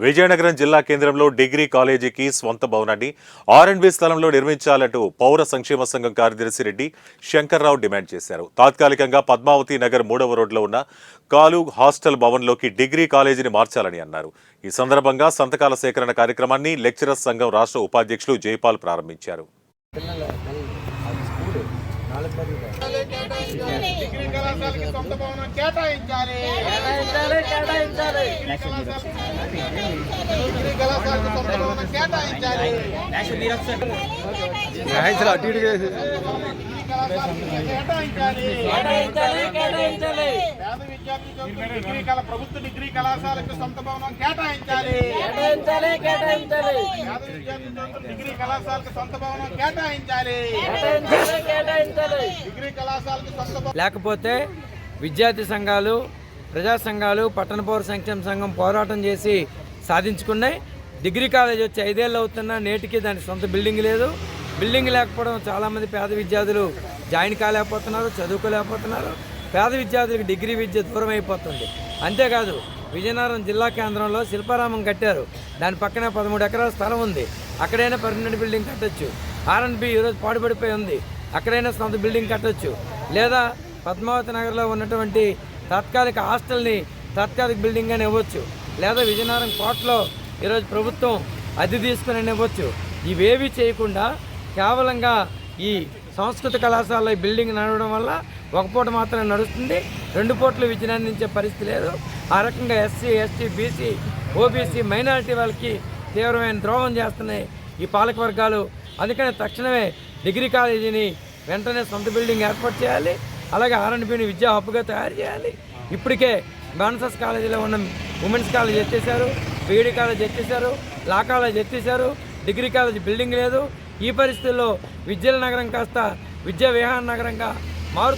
విజయనగరం జిల్లా కేంద్రంలో డిగ్రీ కాలేజీకి స్వంత భవనాన్ని ఆర్ఎండ్బి స్థలంలో నిర్మించాలంటూ పౌర సంక్షేమ సంఘం కార్యదర్శి రెడ్డి శంకర్రావు డిమాండ్ చేశారు. తాత్కాలికంగా పద్మావతి నగర్ 3వ రోడ్లో ఉన్న కాలు హాస్టల్ భవన్లోకి డిగ్రీ కాలేజీని మార్చాలని అన్నారు. ఈ సందర్భంగా సంతకాల సేకరణ కార్యక్రమాన్ని లెక్చరర్స్ సంఘం రాష్ట్ర ఉపాధ్యక్షులు జైపాల్ ప్రారంభించారు. డిగ్రీ కళాశాలకి సొంత భవనం కేటాయించాలి. డిగ్రీ కళాశాలకి సొంత భవనం కేటాయించాలి. ప్రభుత్వ డిగ్రీ కళాశాలకు సొంత భవనం కేటాయించాలి. డిగ్రీ కళాశాలకు సొంత భవనం కేటాయించాలి. డిగ్రీ కళాశాలకు సొంత లేకపోతే విద్యార్థి సంఘాలు, ప్రజా సంఘాలు, పట్టణ పౌర సంక్షేమ సంఘం పోరాటం చేసి సాధించుకున్నాయి. డిగ్రీ కాలేజ్ వచ్చి 5 ఏళ్ళు అవుతున్నా నేటికి దానికి సొంత బిల్డింగ్ లేదు. బిల్డింగ్ లేకపోవడం చాలామంది పేద విద్యార్థులు జాయిన్ కాలేకపోతున్నారు, చదువుకోలేకపోతున్నారు. పేద విద్యార్థులకు డిగ్రీ విద్య దూరం అయిపోతుంది. అంతేకాదు విజయనగరం జిల్లా కేంద్రంలో శిల్పారామం కట్టారు. దాని పక్కనే 13 ఎకరాల స్థలం ఉంది. అక్కడైనా పర్మనెంట్ బిల్డింగ్ కట్టొచ్చు. ఆర్ఎండ్బి ఈరోజు పాడుపడిపోయి ఉంది. అక్కడైనా సొంత బిల్డింగ్ కట్టొచ్చు. లేదా పద్మావతి నగర్లో ఉన్నటువంటి తాత్కాలిక హాస్టల్ని తాత్కాలిక బిల్డింగ్ అని ఇవ్వచ్చు. లేదా విజయనగరం కోటలో ఈరోజు ప్రభుత్వం అద్దె తీసుకుని ఇవ్వచ్చు. ఇవేవి చేయకుండా కేవలంగా ఈ సంస్కృత కళాశాలలో ఈ బిల్డింగ్ నడవడం వల్ల ఒక పూట మాత్రమే నడుస్తుంది, 2 పూటలు విద్యను అందించే పరిస్థితి లేదు. ఆ రకంగా SC, ST, BC, OBC, minority వాళ్ళకి తీవ్రమైన ద్రోహం చేస్తున్నాయి ఈ పాలక వర్గాలు. అందుకని తక్షణమే డిగ్రీ కాలేజీని వెంటనే సొంత బిల్డింగ్ ఏర్పాటు చేయాలి. అలాగే ఆర్ఎండ్బిని విద్యా హబ్గా తయారు చేయాలి. ఇప్పటికే బాన్సస్ కాలేజీలో ఉన్న ఉమెన్స్ కాలేజ్ ఎత్తేసారు, బీఈడీ కాలేజ్ ఎత్తేసారు, లా కాలేజ్ ఎత్తేసారు. డిగ్రీ కాలేజ్ బిల్డింగ్ లేదు. ఈ పరిస్థితుల్లో విద్యల నగరం కాస్త విద్యా విహార నగరంగా